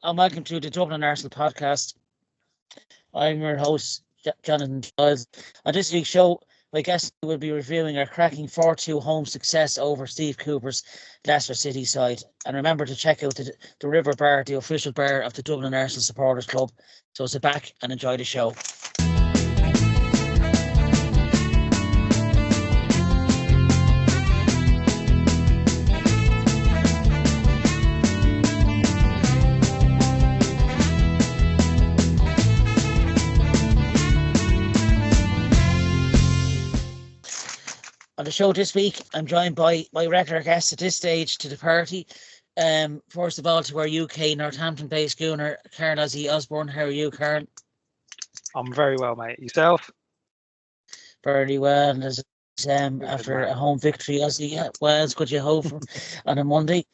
and welcome to the Dublin Arsenal podcast. I'm your host, Jonathan. On this week's show, my guest will be reviewing our cracking 4-2 home success over Steve Cooper's Leicester City side. And remember to check out the River Bar, the official bar of the Dublin Arsenal Supporters Club. So sit back and enjoy the show. On the show this week, I'm joined by my regular guest at this stage to the party. First of all, to our UK Northampton-based gooner, Carl Ozzy Osborne. How are you, Carl? I'm very well, mate. Yourself? Very well. And after a home victory, Ozzy, well, it's good you hope on a Monday.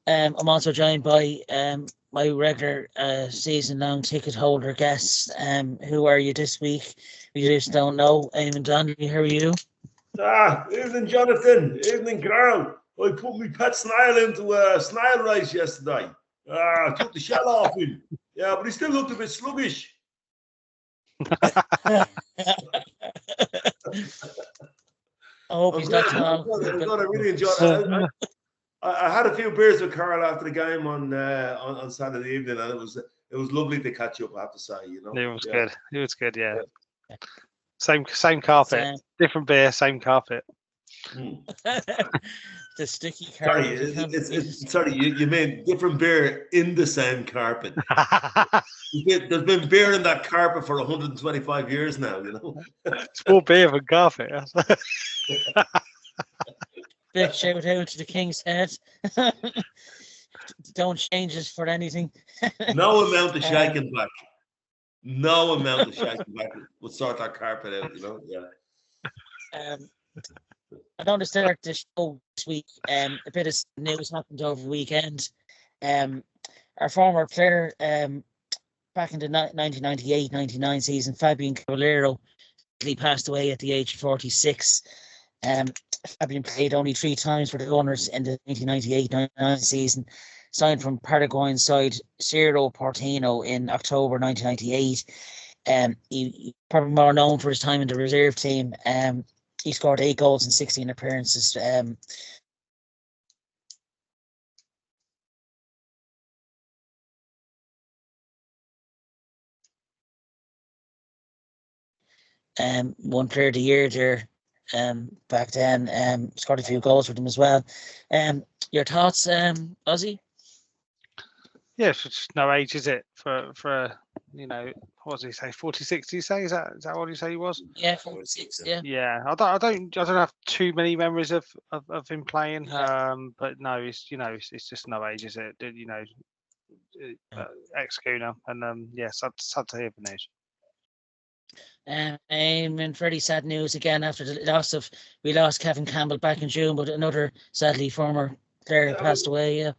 I'm also joined by my regular season-long ticket holder guests. Who are you this week? You just don't know. Eamonn and Jonathan, how are you? Evening, Jonathan. Evening, Carl. I put my pet snail into snail rice yesterday. Took the shell off him. Yeah, but he still looked a bit sluggish. I hope he's not I'm gonna really enjoy it. I had a few beers with Carl after the game on Saturday evening, and it was lovely to catch up. I have to say, you know. It was good. It was good. Yeah. Same carpet, different beer, same carpet. The sticky carpet. Sorry, you mean different beer in the same carpet. There's been beer in that carpet for 125 years now, you know. It's more beer than carpet. Big shout out to the King's Head. Don't change it for anything. No amount of shaking back. No amount of shaking back would sort that carpet out, you know. Yeah. I don't start the show this week. A bit of news happened over the weekend. Our former player, back in the 1998-99 season, Fabian Caballero, he passed away at the age of 46. Fabian played only 3 times for the Gunners in the 1998-99 season. Signed from Paraguayan side Cerro Porteño in October 1998. He probably more known for his time in the reserve team. He scored 8 goals in 16 appearances. One player of the year there back then. Scored a few goals for them as well. Your thoughts, Ozzy? Yeah, it's just no age, is it? For you know, what does he say? 46? Do you say? Is that what you say he was? Yeah, 46. Yeah. Yeah, I don't have too many memories of him playing. But no, it's just no age, is it? You know, ex-Gooner, and sad to hear the news. And very sad news again after the we lost Kevin Campbell back in June, but another sadly former player passed away.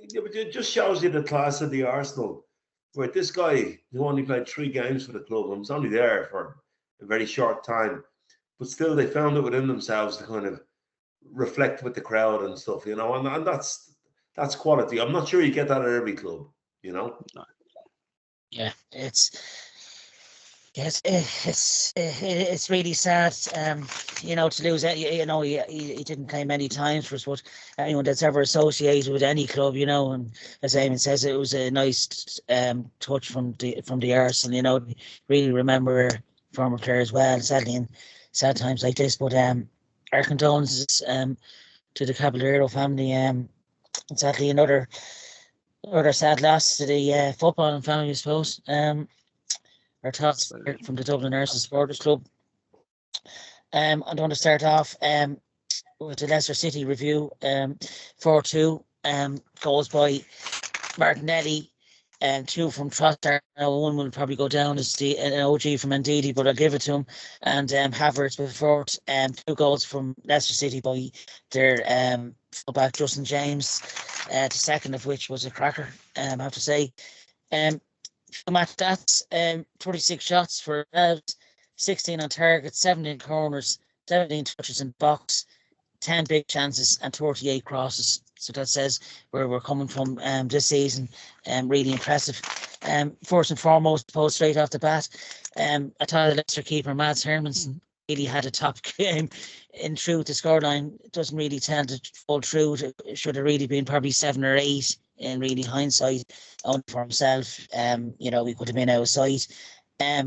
Yeah, but it just shows you the class of the Arsenal. Where this guy who only played 3 games for the club and was only there for a very short time, but still they found it within themselves to kind of reflect with the crowd and stuff, you know, and that's quality. I'm not sure you get that at every club, you know. Yeah, it's really sad, you know, to lose it. You know, he didn't play many times for us, but anyone that's ever associated with any club, you know, and as Eamonn says, it was a nice touch from the Arsenal, you know, really remember former players well, sadly in sad times like this. But our condolences to the Caballero family. And sadly another sad loss to the footballing family, I suppose. Our thoughts from the Dublin Arsenal Supporters Club. I'm going to start off with the Leicester City review. 4-2 goals by Martinelli, 2 from Trossard. One will probably go down as an OG from Ndidi, but I'll give it to him. And Havertz with 4th, 2 goals from Leicester City by their fullback Justin James. The second of which was a cracker, I have to say. Match stats, 36 shots for 16 on target, 17 corners, 17 touches in box, 10 big chances and 38 crosses. So that says where we're coming from this season. Really impressive. First and foremost, post straight off the bat. I thought the Leicester keeper Mads Hermansen really had a top game. In truth, the scoreline doesn't really tell the full truth. It should have really been probably 7 or 8 in really hindsight, only for himself. You know, he could have been outside. I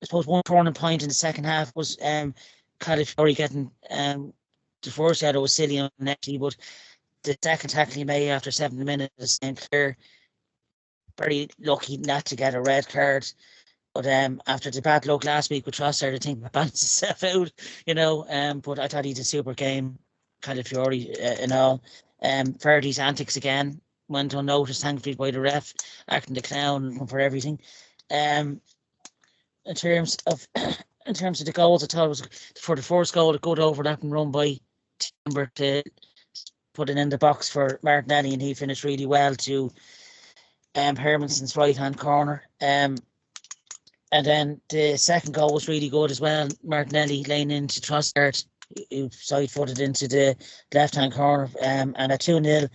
suppose one turning point in the second half was Califiori getting the first header was silly actually, but the second tackle he made after 70 minutes is clear. Very lucky not to get a red card. But after the bad luck last week with Trossard, I think that balanced itself out, you know. But I thought he did a super game, Califiori and all. Ferdy's antics again went unnoticed, thankfully, by the ref, acting the clown for everything. In terms of the goals, I thought it was for the first goal, a good overlapping run by Timber to put it in the box for Martinelli, and he finished really well to Hermansen's right hand corner. And then the second goal was really good as well. Martinelli laying into Trossard, who side footed into the left hand corner. And at 2-0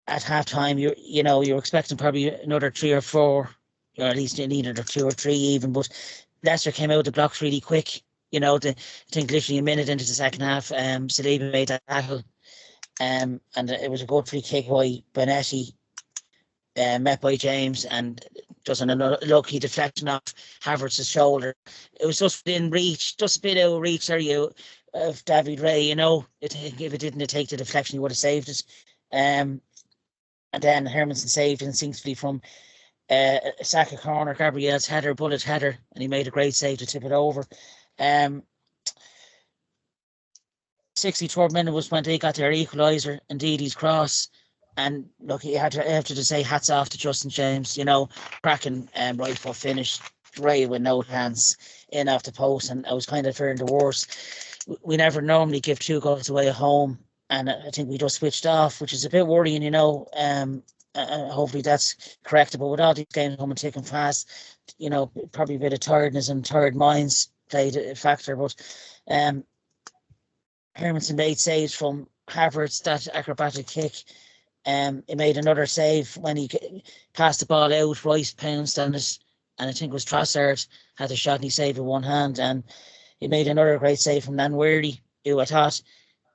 at half time, you're expecting probably another 3 or 4, or at least you need another 2 or 3 even. But Leicester came out the blocks really quick. You know, I think literally a minute into the second half, Saliba made that tackle. And it was a good free kick by Bonetti, met by James, and just another lucky deflection off Havertz's shoulder. It was just within reach, just a bit out of reach of David Ray, you know. If it didn't take the deflection, he would have saved it. And then Hermansen saved instinctively from a Saka corner, Gabriel's header, bullet header, and he made a great save to tip it over. 63rd minute was when they got their equaliser, Indeedy's cross. And look, I have to say hats off to Justin James, you know, cracking right foot finish, right with no hands in off the post, and I was kind of fearing the worst. We never normally give 2 goals away at home, and I think we just switched off, which is a bit worrying, you know. Hopefully that's corrected, but with all these games coming thick and fast, you know, probably a bit of tiredness and tired minds played a factor, but Hermansen made saves from Havertz, that acrobatic kick. He made another save when he passed the ball out. Rice pounced on it, and I think it was Trossard had a shot and he saved with one hand. And he made another great save from Nanworthy, who I thought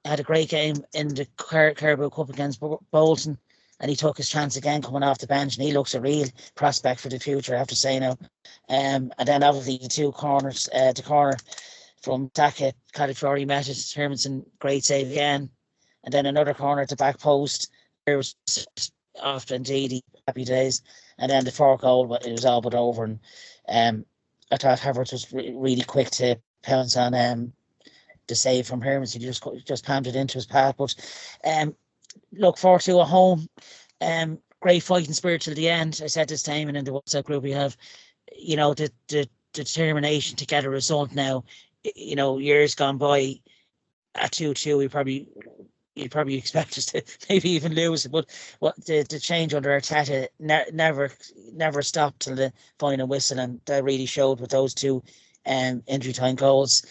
had a great game in the Carabao Cup against Bolton, and he took his chance again coming off the bench, and he looks a real prospect for the future, I have to say now. And then obviously the 2 corners, the corner from Saka, Califiori met it, Hermansen, great save again, and then another corner at the back post. It was after indeed happy days, and then the 4th goal, it was all but over. And I thought Havertz was really quick to pounce on the save from Hermansen. He just panned it into his path. But look, 4-2 at home. Great fighting spirit till the end. I said this time, and in the WhatsApp group we have, you know, the determination to get a result now. You know, years gone by at 2-2, you'd probably expect us to maybe even lose it, but what the change under Arteta never stopped till the final whistle, and that really showed with those 2 injury time goals.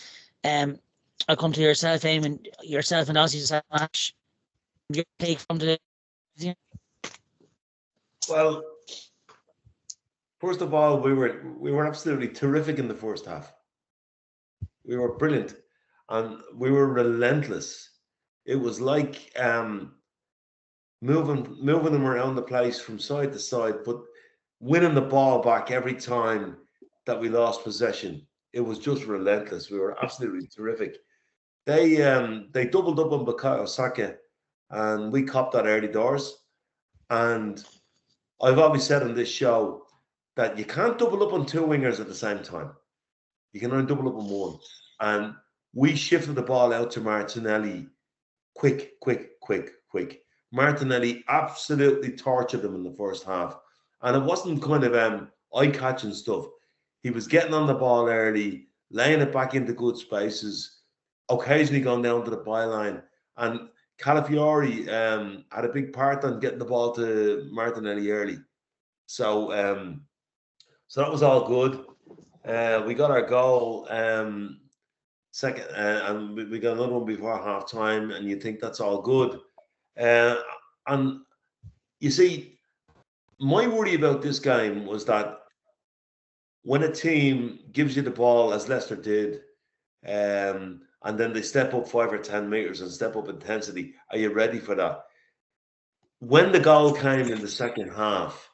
I'll come to yourself, Eamonn, yourself and Ozzy's match. Your take from the. Well, first of all, we were absolutely terrific in the first half. We were brilliant, and we were relentless. It was like moving them around the place from side to side, but winning the ball back every time that we lost possession. It was just relentless. We were absolutely terrific. They doubled up on Bukayo Saka, and we copped that early doors. And I've always said on this show that you can't double up on 2 wingers at the same time. You can only double up on 1. And we shifted the ball out to Martinelli quick. Martinelli absolutely tortured them in the first half. And it wasn't kind of eye-catching stuff. He was getting on the ball early, laying it back into good spaces, occasionally going down to the byline. And Calafiori had a big part on getting the ball to Martinelli early. So that was all good. We got our goal second, and we got another one before half time, and you think that's all good. And you see, my worry about this game was that when a team gives you the ball, as Leicester did, and then they step up 5 or 10 meters and step up intensity, are you ready for that? When the goal came in the second half,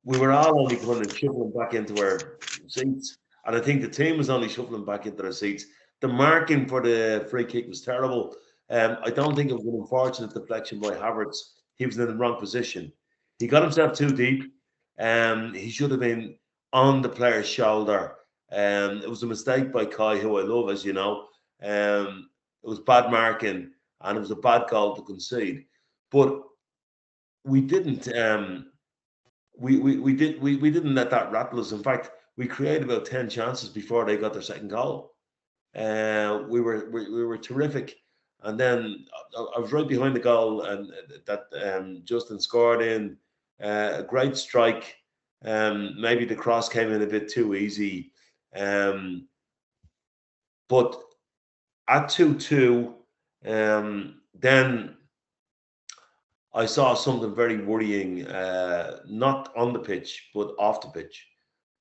we were all only kind of shuffling back into our seats. And I think the team was only shuffling back into their seats. The marking for the free kick was terrible. I don't think it was an unfortunate deflection by Havertz. He was in the wrong position. He got himself too deep. He should have been on the player's shoulder. It was a mistake by Kai, who I love, as you know. It was bad marking, and it was a bad goal to concede. But we didn't. We didn't let that rattle us. In fact, we created about 10 chances before they got their second goal. We were terrific, and then I was right behind the goal, and that Justin scored in a great strike. Maybe the cross came in a bit too easy, but at 2-2, then I saw something very worrying, not on the pitch, but off the pitch.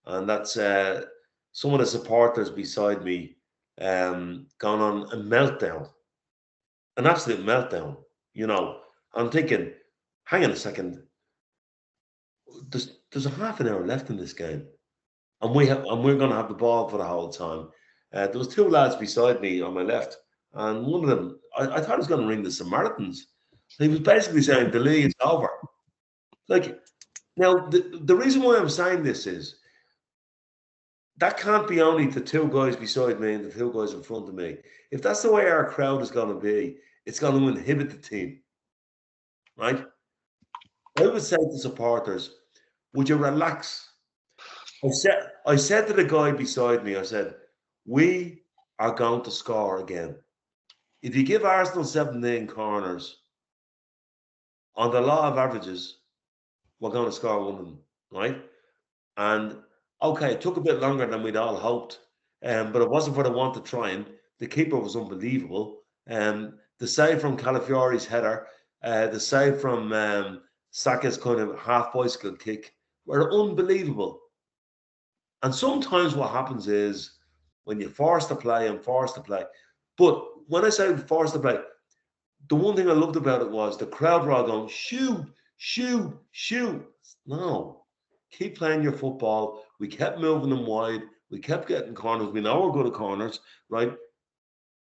And that's some of the supporters beside me gone on a meltdown, an absolute meltdown. You know, I'm thinking, hang on a second, there's a half an hour left in this game, and we're going to have the ball for the whole time. There was two lads beside me on my left, and one of them, I thought he was going to ring the Samaritans. He was basically saying the league is over. Like, now, the reason why I'm saying this is that can't be only the two guys beside me and the two guys in front of me. If that's the way our crowd is going to be, it's going to inhibit the team, right? I would say to supporters, would you relax? I said to the guy beside me, I said, we are going to score again. If you give Arsenal 17 corners, on the law of averages, we're going to score one of them, right? And okay, it took a bit longer than we'd all hoped, but it wasn't for the want of trying. The keeper was unbelievable. The save from Calafiori's header, the save from Saka's kind of half bicycle kick were unbelievable. And sometimes what happens is when you force to play and force to play, but when I say force to play, the one thing I loved about it was the crowd were all going, shoot, shoot, shoot. No, keep playing your football. We kept moving them wide. We kept getting corners. We know we're good at corners, right?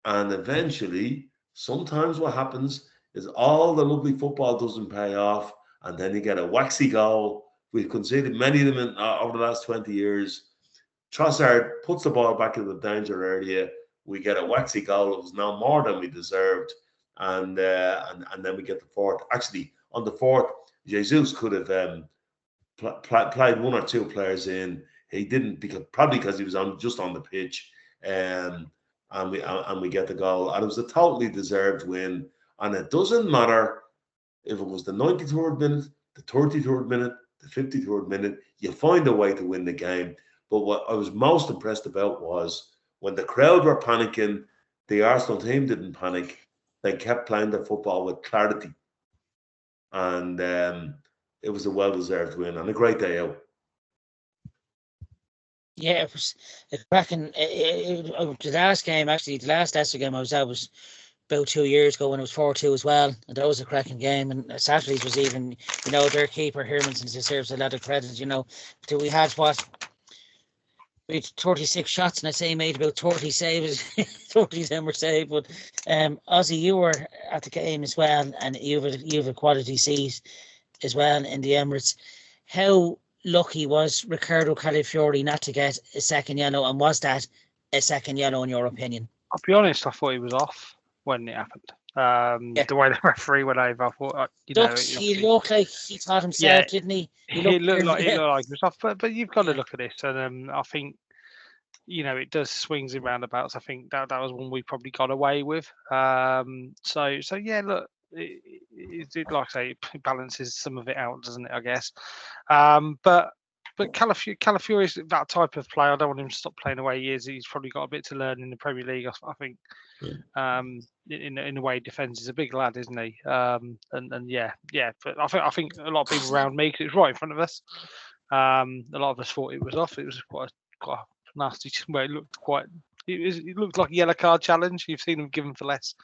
And eventually, sometimes what happens is all the lovely football doesn't pay off, and then you get a waxy goal. We've conceded many of them over the last 20 years. Trossard puts the ball back in the danger area. We get a waxy goal. It was now more than we deserved. And then we get the fourth. Actually, on the fourth, Jesus could have played one or two players in. He didn't, probably because he was just on the pitch, and we get the goal. And it was a totally deserved win. And it doesn't matter if it was the 93rd minute, the 33rd minute, the 53rd minute. You find a way to win the game. But what I was most impressed about was when the crowd were panicking, the Arsenal team didn't panic. They kept playing their football with clarity. And it was a well-deserved win and a great day out. Yeah, it was a cracking. The last game, actually, the last Leicester game I was at was about 2 years ago when it was 4-2 as well. And that was a cracking game. And Saturday's was even, their keeper, Hermanson, deserves a lot of credit, We had we had 36 shots, and I say he made about 30 saves. 30 of them were saved. But Ozzy, you were at the game as well, and you have a quality seat as well in the Emirates. How lucky was Riccardo Calafiori not to get a second yellow, and was that a second yellow in your opinion? I'll be honest, I thought he was off when it happened. The way the referee went over, I thought, he looked like he thought himself, didn't he? He looked like he was off. But you've got to look at this, and I think it does swings and roundabouts. I think that was one we probably got away with. So yeah, look, it like I say, it balances some of it out, doesn't it? I guess. But But Calafiori is that type of player. I don't want him to stop playing the way he is. He's probably got a bit to learn in the Premier League. I think. In the way he defends, he's a big lad, isn't he? And yeah. But I think a lot of people around me, because it was right in front of us. A lot of us thought it was off. It was quite a nasty where it looked quite. It looked like a yellow card challenge. You've seen him given for less.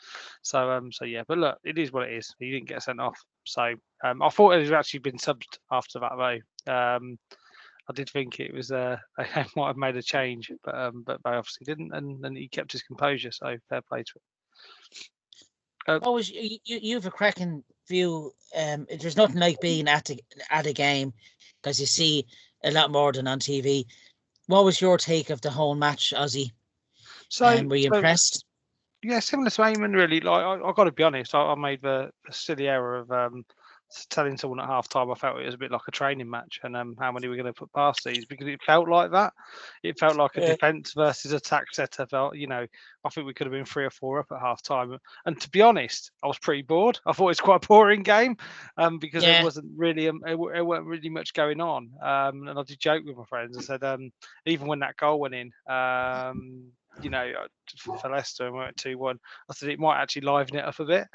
So yeah. But look, it is what it is. He didn't get sent off. So I thought it had actually been subbed after that though. I did think it was they might have made a change, but they obviously didn't, and he kept his composure. So fair play to him. Always, you have a cracking view. There's nothing like being at a game because you see a lot more than on TV. What was your take of the whole match, Ozzy? So were you impressed? Yeah, similar to Eamonn, really. Like I got to be honest, I made the silly error of telling someone at half time I felt it was a bit like a training match, and how many we're going to put past these, because it felt like that. It felt like a defence versus attack setup. I think we could have been 3 or 4 up at half time. And to be honest, I was pretty bored. I thought it was quite a boring game because there wasn't really it weren't really much going on. And I did joke with my friends. I said even when that goal went in, for Leicester and we went 2-1, I said it might actually liven it up a bit.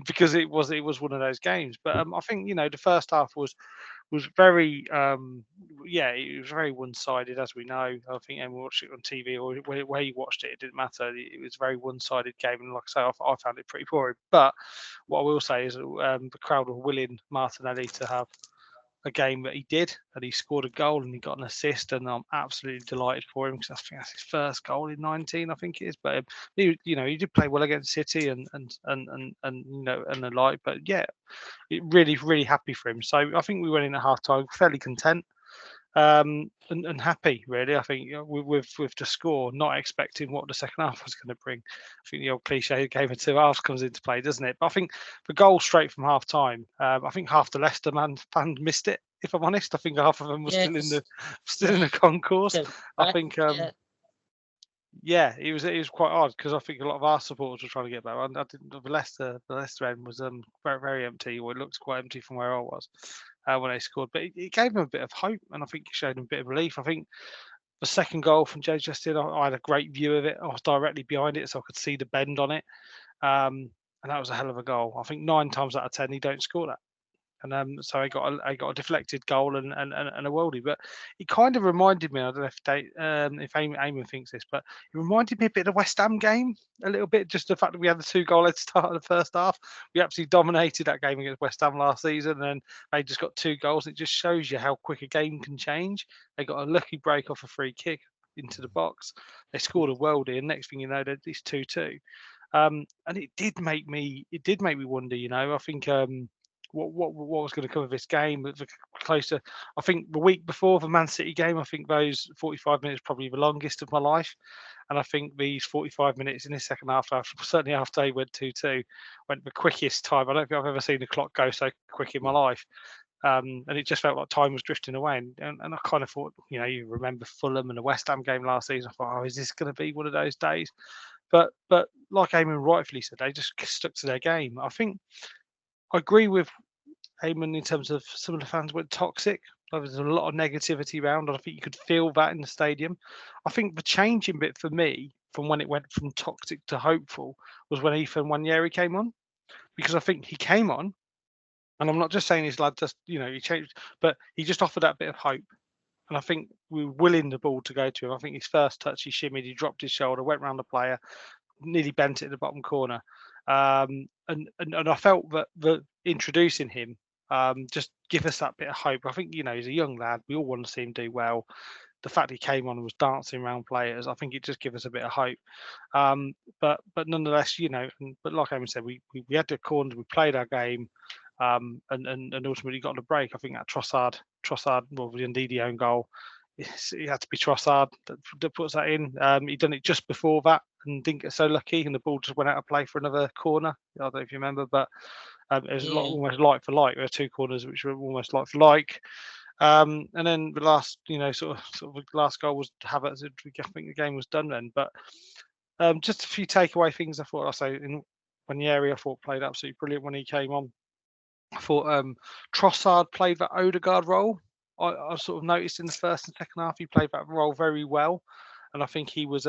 Because it was one of those games. But I think the first half was very it was very one-sided, as we know. I think anyone watched it on TV or where you watched it, it didn't matter. It was a very one-sided game, and like I say, I found it pretty boring. But what I will say is the crowd were willing Martinelli to have a game that he did, and he scored a goal and he got an assist, and I'm absolutely delighted for him because I think that's his first goal in 19, I think it is. But he did play well against City and the like. But yeah, really happy for him. So I think we went in at half time fairly content and happy, really. I think with the score, not expecting what the second half was going to bring. I think the old cliche game of 2 halves comes into play, doesn't it? But I think the goal straight from half time, I think half the Leicester fans missed it, if I'm honest. I think half of them were still in the concourse. I think it was quite odd because I think a lot of our supporters were trying to get back. The Leicester end was very, very empty, or it looked quite empty from where I was when they scored. But it gave them a bit of hope, and I think it showed them a bit of relief. I think the second goal from Jay Justin, I had a great view of it. I was directly behind it, so I could see the bend on it, and that was a hell of a goal. I think 9 times out of 10 he don't score that. And so I got a deflected goal and a worldie, but it kind of reminded me. I don't know if Eamonn thinks this, but it reminded me a bit of the West Ham game, a little bit. Just the fact that we had the 2-goal head start in the first half. We absolutely dominated that game against West Ham last season, and then they just got 2 goals. It just shows you how quick a game can change. They got a lucky break off a free kick into the box. They scored a worldie, and next thing you know, it's 2-2. And it did make me wonder. I think. What was going to come of this game? Closer, I think the week before the Man City game, I think those 45 minutes probably the longest of my life, and I think these 45 minutes in this second half, certainly after they went 2-2, went the quickest time. I don't think I've ever seen the clock go so quick in my life, and it just felt like time was drifting away. And I kind of thought, you remember Fulham and the West Ham game last season. I thought, is this going to be one of those days? But like Eamonn rightfully said, they just stuck to their game. I think. I agree with Eamonn in terms of some of the fans went toxic. There was a lot of negativity around, and I think you could feel that in the stadium. I think the changing bit for me from when it went from toxic to hopeful was when Ethan Nwaneri came on, because I think he came on, and I'm not just saying his lad just he changed, but he just offered that bit of hope. And I think we were willing the ball to go to him. I think his first touch, he shimmied, he dropped his shoulder, went round the player, nearly bent it in the bottom corner. And I felt that introducing him just give us that bit of hope. I think he's a young lad. We all want to see him do well. The fact he came on and was dancing around players, I think it just gives us a bit of hope. But nonetheless, but like Eamonn said, we had the corners, we played our game, and ultimately got the break. I think that Trossard, was indeed the own goal. It had to be Trossard that puts that in. He'd done it just before that and didn't get so lucky, and the ball just went out of play for another corner. I don't know if you remember, but it was almost like for like. There were 2 corners which were almost like for like. And then the last, sort of the last goal was Havertz. I think the game was done then. But just a few takeaway things. I thought Nwaneri, I thought played absolutely brilliant when he came on. I thought Trossard played that Odegaard role I sort of noticed in the first and second half he played that role very well, and I think he was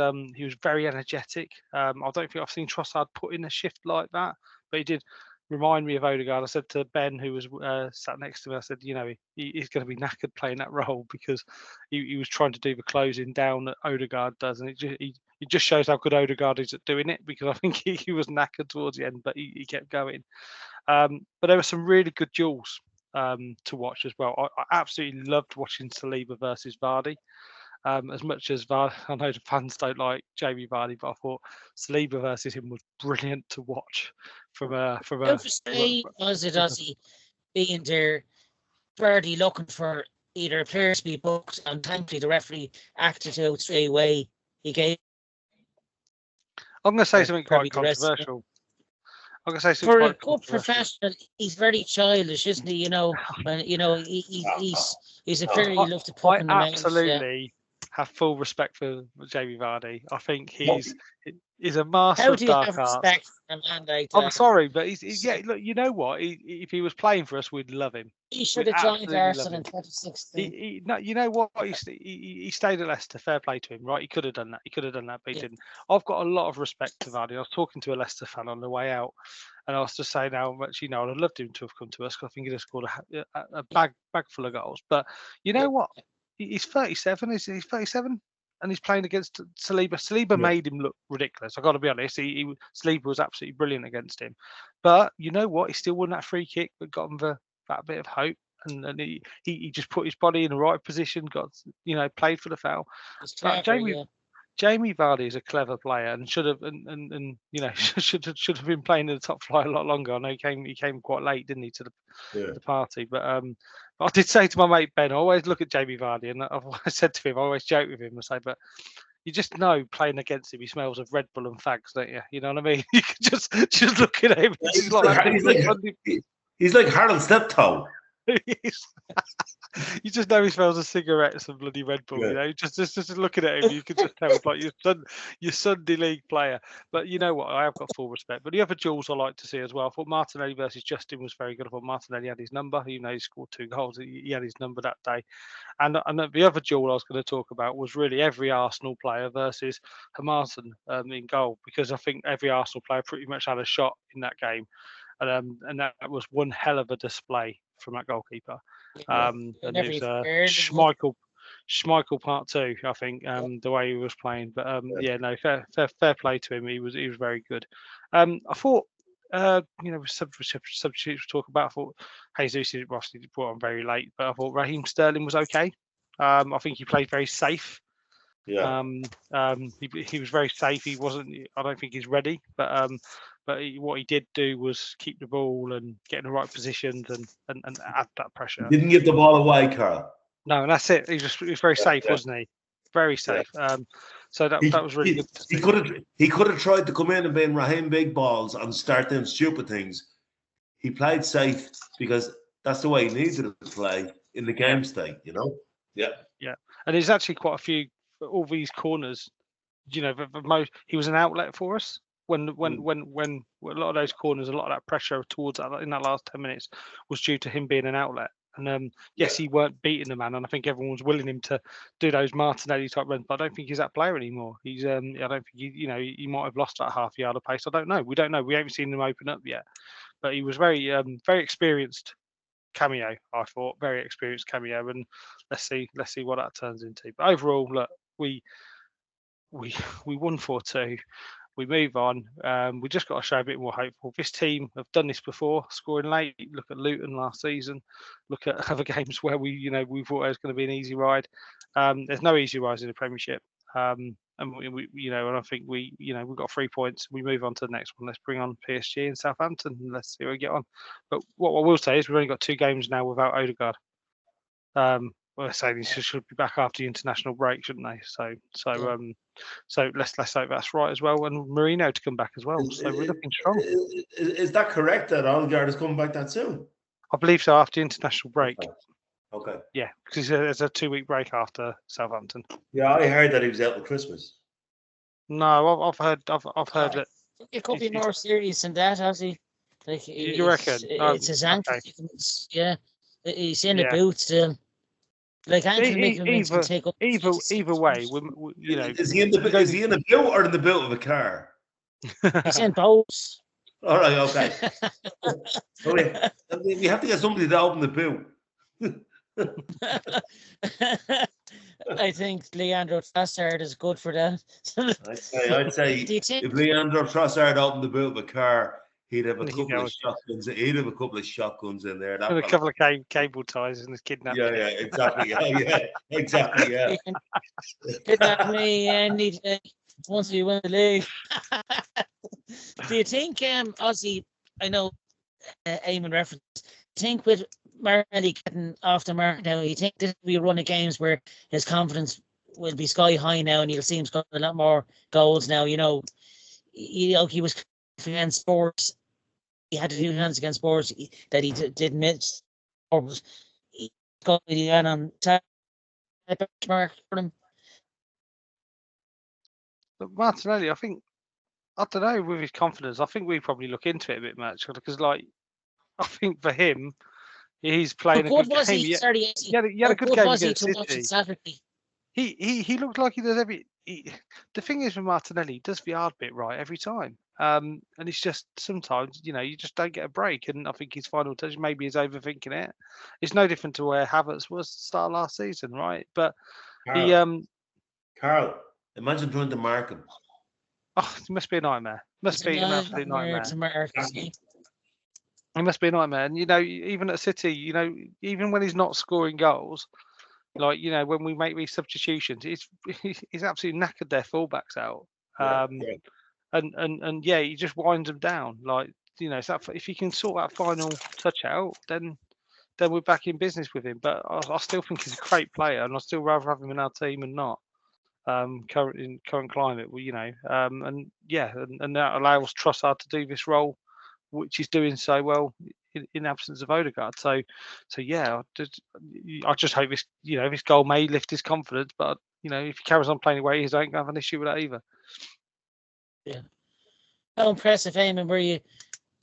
very energetic. I don't think I've seen Trossard put in a shift like that, but he did remind me of Odegaard. I said to Ben, who was sat next to me, I said, he's going to be knackered playing that role because he was trying to do the closing down that Odegaard does, and it just shows how good Odegaard is at doing it, because I think he was knackered towards the end, but he kept going. But there were some really good duels to watch as well. I absolutely loved watching Saliba versus Vardy. As much as I know the fans don't like Jamie Vardy, but I thought Saliba versus him was brilliant to watch. Was it Ozzy being there, Vardy looking for either a player to be booked, and thankfully the referee acted out straight away. He gave. I'm going to say something quite controversial. I'm going to say something For quite a good professional, he's very childish, isn't he? He's a player you love to put in the mouth. Absolutely have full respect for Jamie Vardy. I think he's a master of dark arts. Respect for a man like that? I'm sorry, but he's look, you know what? If he was playing for us, we'd love him. He should have joined Arsenal in 2016. You know what? He stayed at Leicester. Fair play to him, right? He could have done that. But he didn't. I've got a lot of respect for Vardy. I was talking to a Leicester fan on the way out, and I was just saying how much I'd have loved him to have come to us, because I think he'd have scored a bag full of goals. But you know what? He's 37. He's 37, and he's playing against Saliba. Saliba made him look ridiculous. I've got to be honest. Saliba was absolutely brilliant against him. But you know what? He still won that free kick that got him that bit of hope. And he just put his body in the right position, played for the foul. Jamie Vardy is a clever player and should have should have been playing in the top flight a lot longer. I know he came quite late, didn't he, to the party? But I did say to my mate Ben, I always look at Jamie Vardy, and I said to him, I always joke with him, I say, but you just know playing against him, he smells of Red Bull and fags, don't you? You know what I mean? You can just looking at him. He's like Harold Steptoe. You just know he smells of cigarettes and bloody Red Bull. Just looking at him, you can just tell it's like your Sunday league player. But you know what? I have got full respect. But the other duels I like to see as well. I thought Martinelli versus Justin was very good. I thought Martinelli had his number, even though he scored 2 goals. He had his number that day. And the other duel I was going to talk about was really every Arsenal player versus Hermansen in goal, because I think every Arsenal player pretty much had a shot in that game. And that was one hell of a display from that goalkeeper. And it was Schmeichel part 2, I think, the way he was playing. But fair play to him. He was very good. I thought, substitutes talk about. I thought Jesus obviously brought on very late, but I thought Raheem Sterling was okay. I think he played very safe. Yeah. He was very safe. He wasn't. I don't think he's ready, but what he did do was keep the ball and get in the right positions and add that pressure. He didn't give the ball away, Carl. No, and that's it. He was very safe, wasn't he? Very safe. So that was really good. He could have tried to come in and been Raheem big balls and start them stupid things. He played safe because that's the way he needed to play in the game state. Yeah. And there's actually quite a few. All these corners, he was an outlet for us. When a lot of those corners, a lot of that pressure towards that in that last 10 minutes was due to him being an outlet. And he weren't beating the man, and I think everyone was willing him to do those Martinelli type runs. But I don't think he's that player anymore. He's I don't think he might have lost that half yard of pace. I don't know. We don't know. We haven't seen him open up yet. But he was very experienced cameo. I thought very experienced cameo, and let's see what that turns into. But overall, look, we won 4-2. We move on. We just got to show a bit more hopeful. This team have done this before, scoring late. Look at Luton last season. Look at other games where we thought it was going to be an easy ride. There's no easy rides in the Premiership. And I think we've got 3 points. We move on to the next one. Let's bring on PSG and Southampton, and let's see how we get on. But what I will say is we've only got 2 games now without Odegaard. Well, they're saying he should be back after the international break, shouldn't they? So let's hope that's right as well, and Marino to come back as well. So we're looking strong. Is that correct that Odegaard is coming back that soon? I believe so, after the international break. Okay. Yeah, because there's a 2-week break after Southampton. Yeah, I heard that he was out for Christmas. No, I've heard that it could be more serious than that, has he? Like, you reckon? It's his ankle. Okay. Yeah, he's in the boot still. Like Anthony Mickleman can take up. Either way, you know. Is he in a boot or in the boot of a car? He's in both. All right, okay. We have to get somebody to open the boot. I think Leandro Trossard is good for that. I'd say if Leandro Trossard opened the boot of a car, he'd have a couple of shotguns. He'd have a couple of shotguns in there. And a couple of cable ties and his kidnapping. Yeah, exactly. Exactly. Yeah. Kidnap me any day once we win the league. Do you think, Ozzy? I know Eamonn referenced. Think with Martinelli getting off the mark now, you think this will be a run of games where his confidence will be sky high now, and you'll see him scoring a lot more goals now. He was against Sports. He had a few hands against Sports that he did miss. Or he got the end on benchmark for him. But Martinelli, I don't know, with his confidence, I think we probably look into it a bit much, because, like, I think for him, he's playing a good game. He had a good game against City. He looked like he does the thing is with Martinelli, he does the hard bit right every time. And it's just sometimes, you just don't get a break. And I think his final touch maybe is overthinking it. It's no different to where Havertz was at the start of last season, right? But Carl, imagine trying to mark him. Oh, it must be a nightmare. Must be an absolute nightmare. It must be a nightmare. And even at City, even when he's not scoring goals, like when we make these substitutions, he's absolutely knackered their fullbacks out. And he just winds them down. Like if he can sort that final touch out, then we're back in business with him. But I still think he's a great player, and I still rather have him in our team and not. Current climate, and that allows Trossard to do this role, which he's doing so well in absence of Odegaard. So yeah, I just hope this goal may lift his confidence. But if he carries on playing the way he is, I ain't gonna have an issue with that either. Yeah. How impressive, Eamonn, were you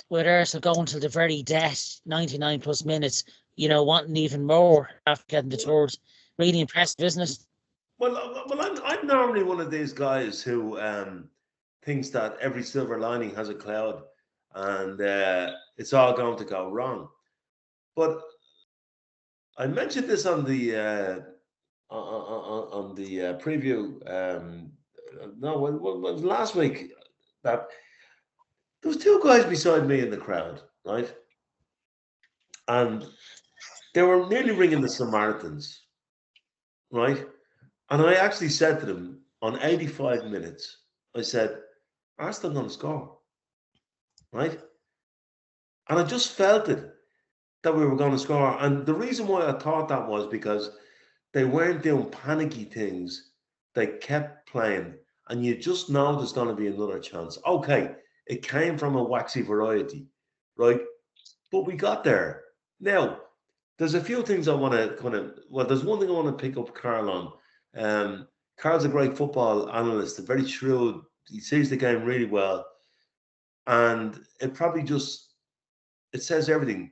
with Arsenal going to the very death, 99 plus minutes, wanting even more after getting the tours? Really impressive, isn't it? Well, I'm normally one of these guys who thinks that every silver lining has a cloud, and it's all going to go wrong. But I mentioned this on the preview. No, it was last week that there was two guys beside me in the crowd, right? And they were nearly ringing the Samaritans, right? And I actually said to them on 85 minutes, I said, Arsenal going to score, right? And I just felt it, that we were going to score. And the reason why I thought that was because they weren't doing panicky things. They kept playing. And you just know there's going to be another chance. Okay, it came from a waxy variety, right? But we got there. Now, there's a few things I want to there's one thing I want to pick up Carl on. Carl's a great football analyst, very shrewd. He sees the game really well. And it probably it says everything.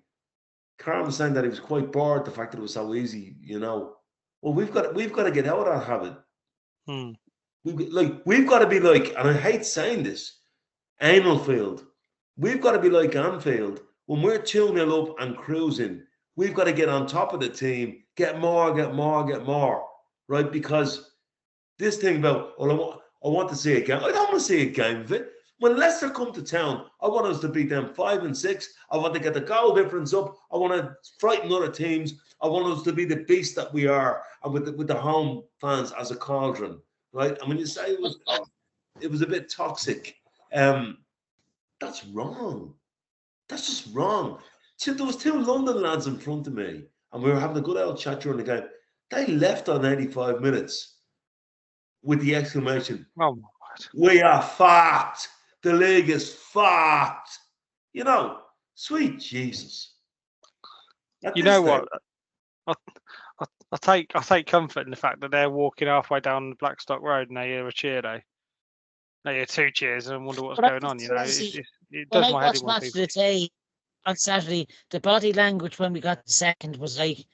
Carl was saying that he was quite bored, the fact that it was so easy, Well, we've got to get out of that habit. We've got to be like, and I hate saying this, Anfield. We've got to be like Anfield. When we're 2-0 up and cruising, we've got to get on top of the team, get more, right? Because this thing about, I want to see a game. I don't want to see a game of it. When Leicester come to town, I want us to beat them 5-6. I want to get the goal difference up. I want to frighten other teams. I want us to be the beast that we are, and with the home fans as a cauldron, right? And when you say it was a bit toxic, that's wrong. That's just wrong. See, there was two London lads in front of me, and we were having a good old chat during the game. They left on 85 minutes with the exclamation, "Oh, we are fucked. The league is fucked." Sweet Jesus. You know what? I take comfort in the fact that they're walking halfway down Blackstock Road and they hear a cheer, though. They hear two cheers and wonder what's going on. It does my head in one piece. On Saturday, the body language when we got the second was like,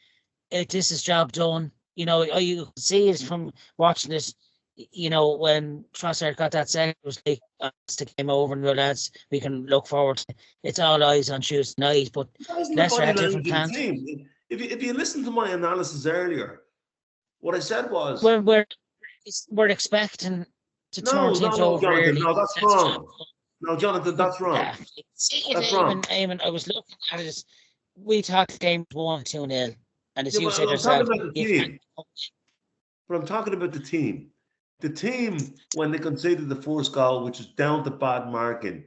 "This is job done. you know, you could see it from watching this. You know, when Trossard got that second, it was like the game over, and the lads, we can look forward to. It's all eyes on Tuesday night, but That wasn't the Leicester body had different language of the plans. team. If you listen to my analysis earlier, what I said was We're expecting to turn things no, over Jonathan, early. no, that's wrong. No, Jonathan, that's wrong. See it, That's wrong. Eamon, I was looking at it. We talked game 1-2-0, and as Yeah, you but said I'm talking yourself, about the team. But I'm talking about the team. The team, when they conceded the first goal, which was down to bad marking,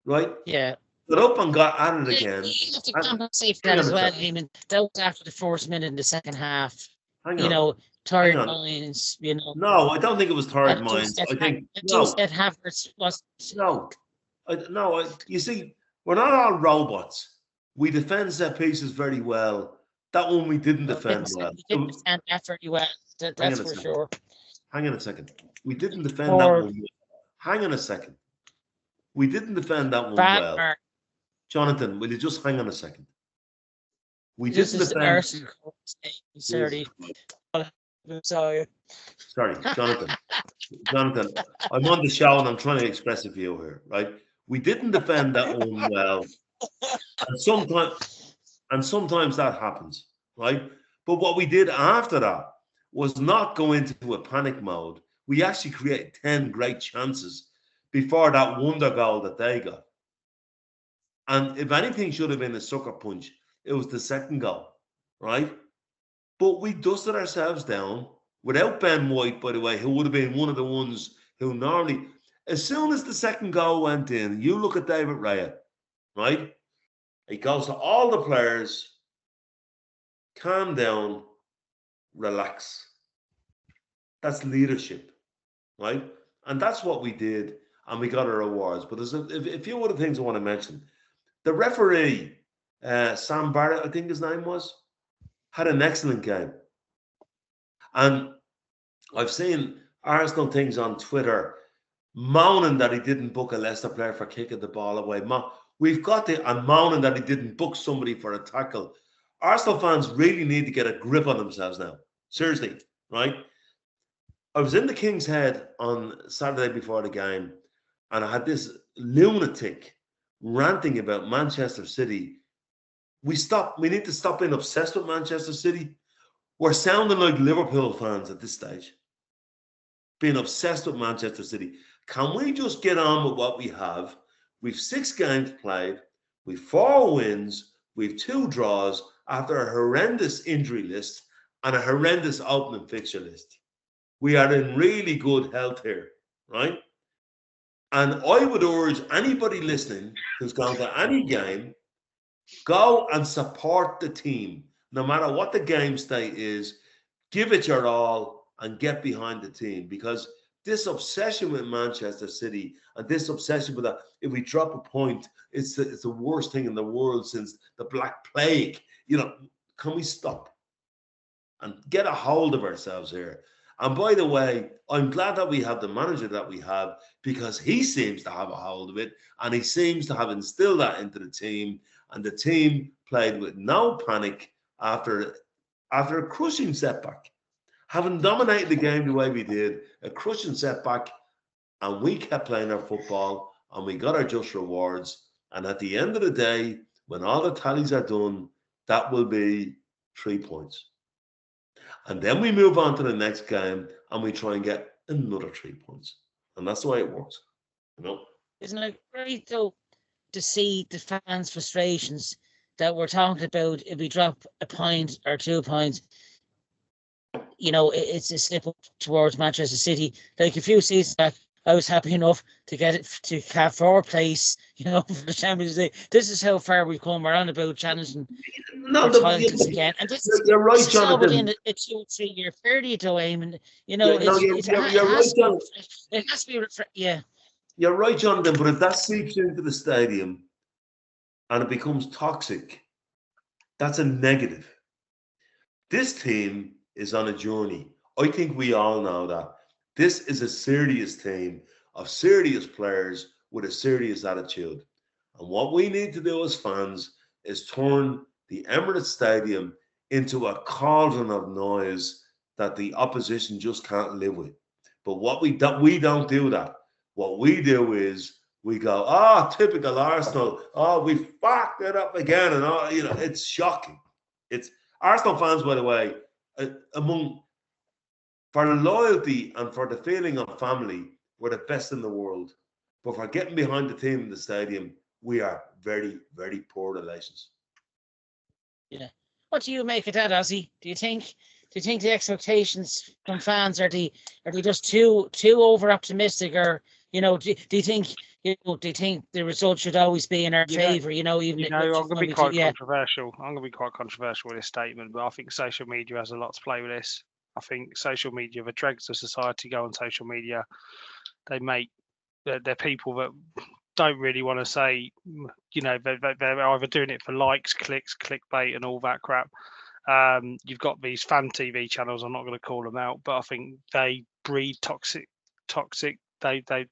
right? Yeah. Got up and got at it again. You have to compensate for that as well, Eamon. That was after the first minute in the second half. Hang on. You know, tired minds, you know. No, I don't think it was tired minds. I think Havertz was you see, we're not all robots. We defend set pieces very well. That one we didn't defend well. We didn't defend that very well. That's for sure. Hang on a second. We didn't defend that one well. Hang on a second. We didn't defend that one well. Jonathan, will you just hang on a second? We didn't defend. Sorry, Jonathan. Jonathan, I'm on the show and I'm trying to express a view here, right? We didn't defend that one well. And sometimes that happens, right? But what we did after that was not go into a panic mode. We actually created 10 great chances before that wonder goal that they got. And if anything should have been a sucker punch, it was the second goal, right? But we dusted ourselves down without Ben White, by the way, who would have been one of the ones who normally, as soon as the second goal went in, you look at David Raya, right? He goes to all the players, calm down, relax. That's leadership, right? And that's what we did, and we got our awards. But there's a few other things I want to mention. The referee, Sam Barrett, I think his name was, had an excellent game. And I've seen Arsenal things on Twitter moaning that he didn't book a Leicester player for kicking the ball away. We've got and moaning that he didn't book somebody for a tackle. Arsenal fans really need to get a grip on themselves now. Seriously, right? I was in the King's Head on Saturday before the game, and I had this lunatic ranting about Manchester City. We need to stop being obsessed with Manchester City. We're sounding like Liverpool fans at this stage, being obsessed with Manchester City. Can we just get on with what we have? We've 6 games played, we've 4 wins, we've 2 draws after a horrendous injury list and a horrendous opening fixture list. We are in really good health here, right? And I would urge anybody listening who's going to any game, go and support the team. No matter what the game state is, give it your all and get behind the team, because this obsession with Manchester City and this obsession with that, if we drop a point, it's the worst thing in the world since the Black Plague. You know, can we stop and get a hold of ourselves here? And by the way, I'm glad that we have the manager that we have, because he seems to have a hold of it and he seems to have instilled that into the team. And the team played with no panic after a crushing setback. Having dominated the game the way we did, a crushing setback, and we kept playing our football and we got our just rewards. And at the end of the day, when all the tallies are done, that will be 3 points. And then we move on to the next game and we try and get another 3 points. And that's the way it works. You know? Isn't it great though to see the fans' frustrations that we're talking about? If we drop a point or 2 points, you know, it's a slip up towards Manchester City. Like a few seasons back, I was happy enough to get it to have 4th place, you know, for the Champions League. This is how far we've come. We're on about challenging titles again. And this you're right, is Jonathan. within a 2-3 year period, though, Eamon. You know, you're right, Jonathan. It has to be, yeah. You're right, Jonathan, but if that seeps into the stadium and it becomes toxic, that's a negative. This team is on a journey. I think we all know that. This is a serious team of serious players with a serious attitude. And what we need to do as fans is turn the Emirates Stadium into a cauldron of noise that the opposition just can't live with. But what we don't do that. What we do is we go, typical Arsenal. Oh, we fucked it up again, and it's shocking. It's Arsenal fans, by the way, for loyalty and for the feeling of family, we're the best in the world. But for getting behind the team in the stadium, we are very, very poor relations. Yeah. What do you make of that, Ozzy? Do you think the expectations from fans are they just too over optimistic, or do you think the result should always be in our favour? I'm going to be quite controversial. I'm going to be quite controversial with this statement, but I think social media has a lot to play with this. I think social media, the dregs of society go on social media. They're people that don't really want to say, they're either doing it for likes, clicks, clickbait, and all that crap. You've got these fan TV channels. I'm not going to call them out, but I think they breed toxic. The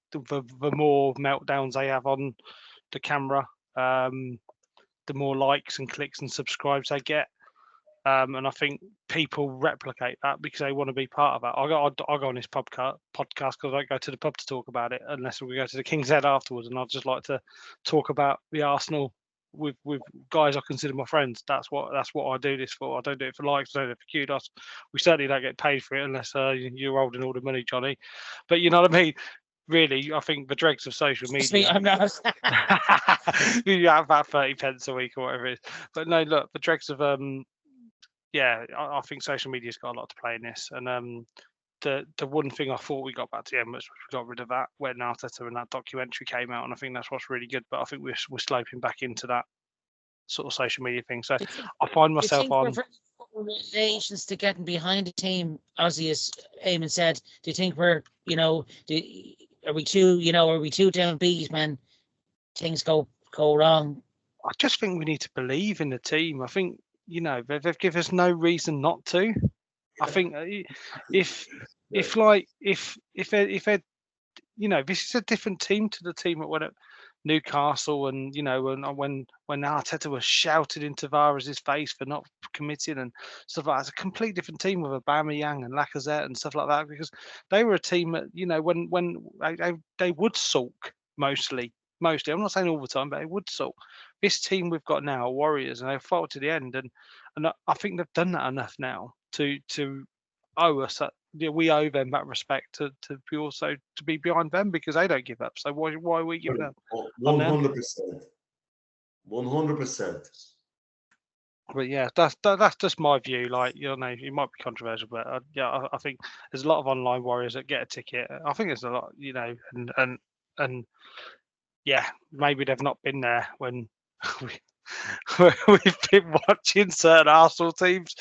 more meltdowns they have on the camera, the more likes and clicks and subscribes they get. And I think people replicate that because they want to be part of that. I go on this podcast because I don't go to the pub to talk about it unless we go to the King's Head afterwards. And I'd just like to talk about the Arsenal with guys I consider my friends. That's what I do this for. I don't do it for likes. I don't do it for kudos. We certainly don't get paid for it unless you're holding all the money, Johnny. But you know what I mean? Really, I think the dregs of social media. I'm not. You have about 30 pence a week or whatever it is. But no, look, the dregs of I think social media's got a lot to play in this. And the one thing I thought we got back to the Emirates was we got rid of that when Arteta and that documentary came out, and I think that's what's really good. But I think we're sloping back into that sort of social media thing. So I find myself on relations to getting behind the team, Ozzy, as Eamonn said. Do you think we're are we too downbeat when things go wrong? I just think we need to believe in the team. I think they've given us no reason not to. I think if this is a different team to the team at Newcastle, and when Arteta was shouted into Tavares' face for not committing and stuff like that, it's a completely different team with Aubameyang and Lacazette and stuff like that, because they were a team that when they would sulk mostly. I'm not saying all the time, but they would sulk. This team we've got now are warriors, and they fought to the end, and I think they've done that enough now to owe us that. We owe them that respect to be also to be behind them, because they don't give up. So why are we giving up? 100%. 100%. But yeah, that's just my view. Like, it might be controversial, but I think there's a lot of online warriors that get a ticket. I think there's a lot, and yeah, maybe they've not been there when we've been watching certain Arsenal teams,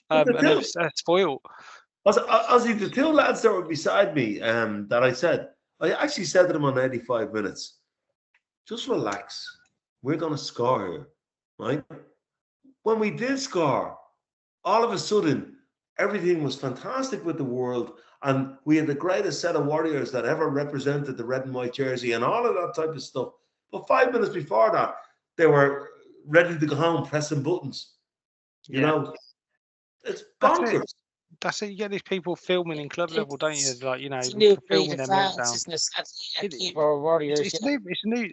and they're spoiled. Ozzy, the two lads that were beside me, I actually said to them on 85 minutes, just relax. We're going to score here, right? When we did score, all of a sudden, everything was fantastic with the world, and we had the greatest set of warriors that ever represented the red and white jersey and all of that type of stuff. But 5 minutes before that, they were ready to go home pressing buttons. You know, it's bonkers. That's it. You get these people filming in club level, don't you? Like, filming their meltdown.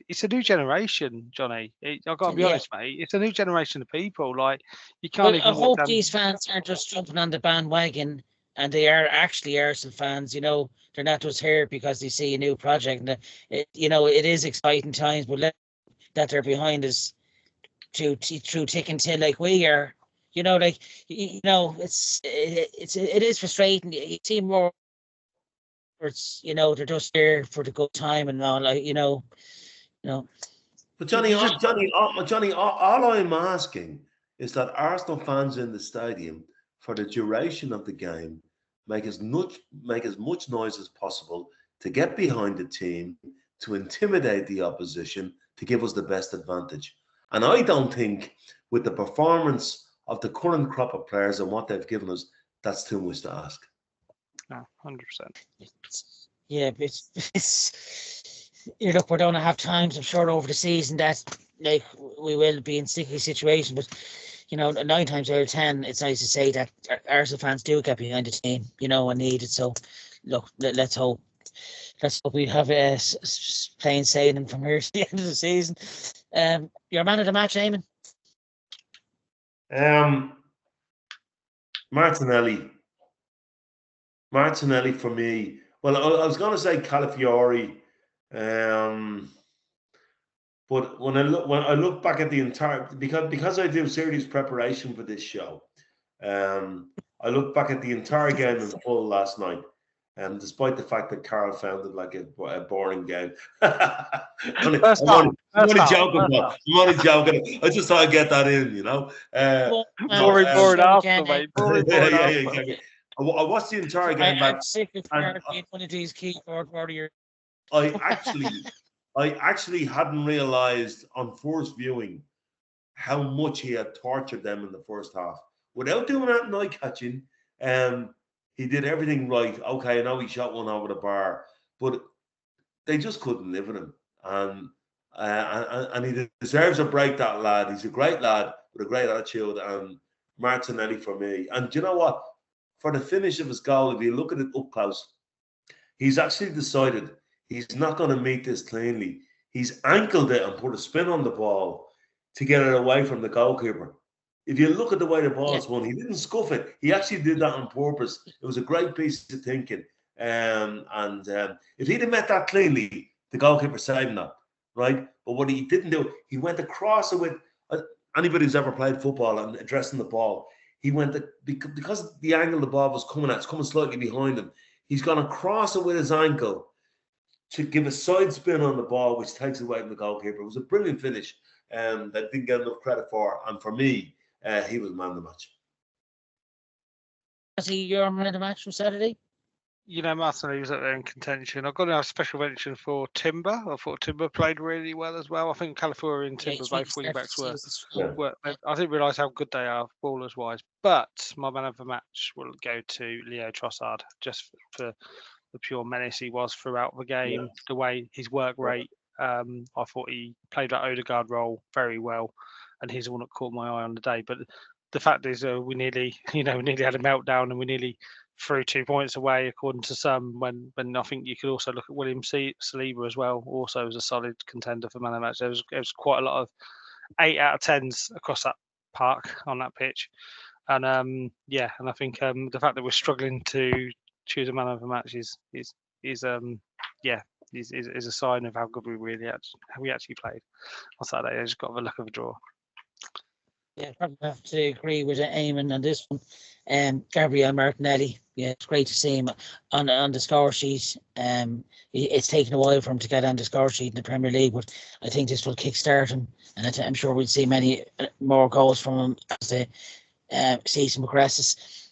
It's a new generation, Johnny. I've got to be honest, mate. It's a new generation of people. Like, you can't. I hope these fans aren't just jumping on the bandwagon, and they are actually Arsenal fans. They're not just here because they see a new project. And it is exciting times, but that they're behind us through thick and thin, like we are. It is frustrating. You see more. It's they're just there for the good time and all. But Johnny, all I'm asking is that Arsenal fans in the stadium, for the duration of the game, make as much noise as possible to get behind the team, to intimidate the opposition, to give us the best advantage. And I don't think, with the performance of the current crop of players and what they've given us, that's too much to ask. No, 100%. Yeah, it's look, we're going to have times, I'm sure, over the season that we will be in sticky situations, but 9 times out of 10, it's nice to say that Arsenal fans do get behind the team, and need it. So, look, let's hope. Let's hope we have plain sailing from here to the end of the season. Your man of the match, Eamon? Martinelli. Martinelli for me. Well, I was going to say Calafiori, but when I look back at the entire, because I do serious preparation for this show, I look back at the entire game in full last night. Despite the fact that Carl found it like a boring game. I'm only joking. I just thought I'd get that in, Boring after, mate. Boring exactly. I watched the entire game back. I'm sick of being one of these keyboard warriors. I actually hadn't realised on first viewing how much he had tortured them in the first half. Without doing that eye catching, he did everything right. Okay, I know he shot one over the bar, but they just couldn't live with him. And he deserves a break, that lad. He's a great lad with a great attitude. And Martinelli for me. And do you know what? For the finish of his goal, if you look at it up close, he's actually decided he's not going to meet this cleanly. He's ankled it and put a spin on the ball to get it away from the goalkeeper. If you look at the way the ball's won, he didn't scuff it. He actually did that on purpose. It was a great piece of thinking. If he'd have met that cleanly, the goalkeeper saved that, right? But what he didn't do, he went across it with anybody who's ever played football and addressing the ball. He went because the angle the ball was coming at, it's coming slightly behind him. He's gone across it with his ankle to give a side spin on the ball, which takes away from the goalkeeper. It was a brilliant finish that didn't get enough credit for. And for me, he was man of the match. Was he your man of the match from Saturday? Martinelli was up there in contention. I've got to have a special mention for Timber. I thought Timber played really well as well. I think Calafiori and Timber, both wing backs, were. I didn't realise how good they are, ballers wise. But my man of the match will go to Leo Trossard, just for the pure menace he was throughout the game. The way his work rate. I thought he played that Odegaard role very well, and he's the one that caught my eye on the day. But the fact is, we nearly had a meltdown, and we nearly threw 2 points away, according to some. When I think you could also look at William Saliba as well. Also, was a solid contender for man of the match. There was quite a lot of 8 out of 10s across that park on that pitch, and and I think the fact that we're struggling to choose a man of the match is a sign of how good we actually played on Saturday. I just got the luck of a draw. Yeah, probably have to agree with Eamon on this one. Gabriel Martinelli, it's great to see him on the score sheet. It's taken a while for him to get on the score sheet in the Premier League, but I think this will kickstart him, and I'm sure we'll see many more goals from him as the season progresses.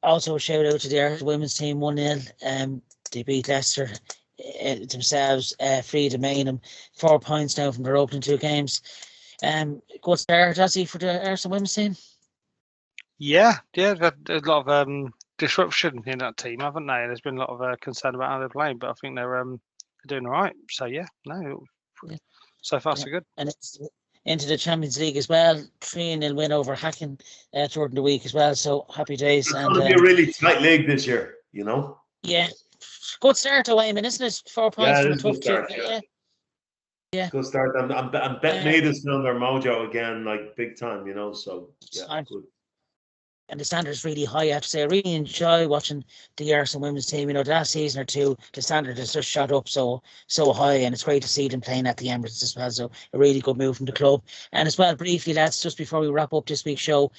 Also, a shout out to the Irish women's team, 1-0. They beat Leicester themselves, free to Maynham, 4 points now from their opening 2 games. Good start, Ozzy, for the Arsenal women's team. Yeah, there's a lot of disruption in that team, haven't they? There's been a lot of concern about how they're playing, but I think they're doing all right. So so far so good. And it's into the Champions League as well. 3-0 win over Hacken during the week as well. So happy days. It's going to be a really tight league this year, Yeah, good start away, isn't it? 4 points from a tough start, team. Yeah. Good start. And Bet Mead has found their mojo again, like big time, So good. And the standard's really high, I have to say. I really enjoy watching the Arsenal women's team. The last season or two, the standard has just shot up so high, and it's great to see them playing at the Emirates as well. So a really good move from the club. And as well, briefly, lads, just before we wrap up this week's show,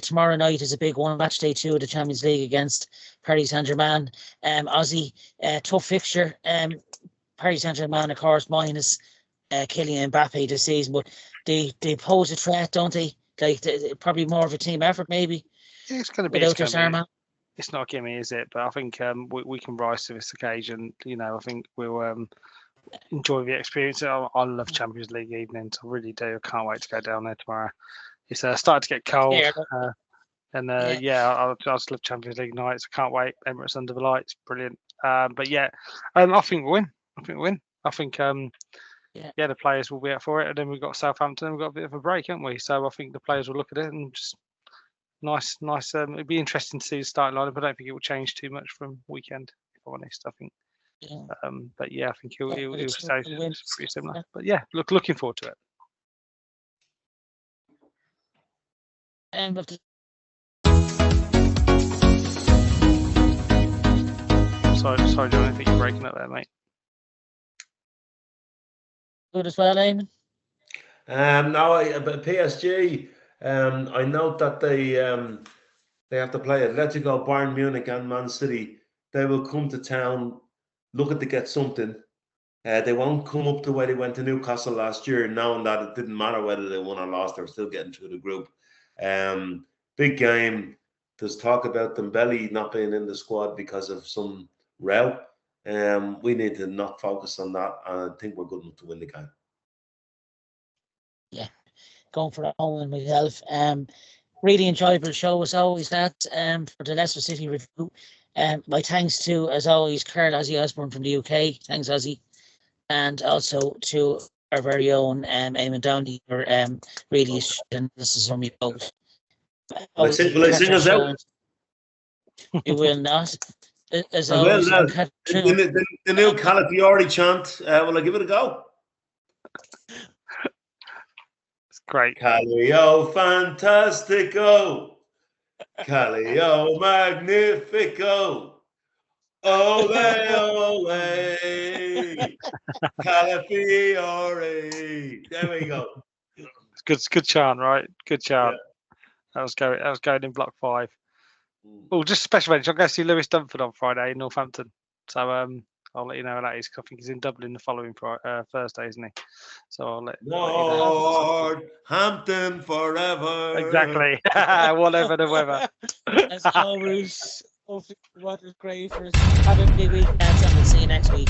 tomorrow night is a big one, match day 2 of the Champions League against Paris Saint-Germain. Ozzy, tough fixture. Paris Saint-Germain, of course, minus Kylian Mbappe this season, but they pose a threat, don't they? Like probably more of a team effort, maybe. It's going to be. It's not a gimme, is it? But I think we can rise to this occasion. I think we'll enjoy the experience. I love Champions League evenings. I really do. I can't wait to go down there tomorrow. It's starting to get cold, I just love Champions League nights. I can't wait. Emirates under the lights, brilliant. I think we'll win. I think yeah, the players will be out for it, and then we've got Southampton, and we've got a bit of a break, haven't we? So I think the players will look at it and just nice. It'd be interesting to see the starting lineup. I don't think it will change too much from weekend, if I'm honest. I think, Yeah. but yeah, I think he'll stay win. pretty similar. Yeah. But yeah, looking forward to it. But Sorry, John, I think you're breaking up there, mate. good as well, Eamon. No, but PSG. I note that they have to play Atletico, Bayern Munich, and Man City. They will come to town looking to get something. They won't come up the way they went to Newcastle last year, knowing that it didn't matter whether they won or lost; they were still getting through the group. Big game. There's talk about Dembele not being in the squad because of some row. We need to not focus on that. I think we're good enough to win the game. Yeah, going for it home myself. Really enjoyable show as always. That for the Leicester City review. My thanks to, as always, Carl Ozzy Osborne from the UK. Thanks, Ozzy, and also to our very own Eamonn Downey for really this is from you both. Will I sing us out? You will not. As I always, will. The new Calafiore chant. Will I give it a go? It's great. Calio fantastico, Calio magnifico, ole ole, Calafiore. There we go. It's good chant, right? Good chant. Yeah. That was going in block 5. Oh, just special mention. I'll go see Lewis Dunford on Friday in Northampton. So I'll let you know how that is, because I think he's in Dublin the following Thursday, isn't he? So I'll let you know. Hampton forever. Exactly. Whatever the weather. As always, what is great for us. Have a big weekend, and we'll see you next week.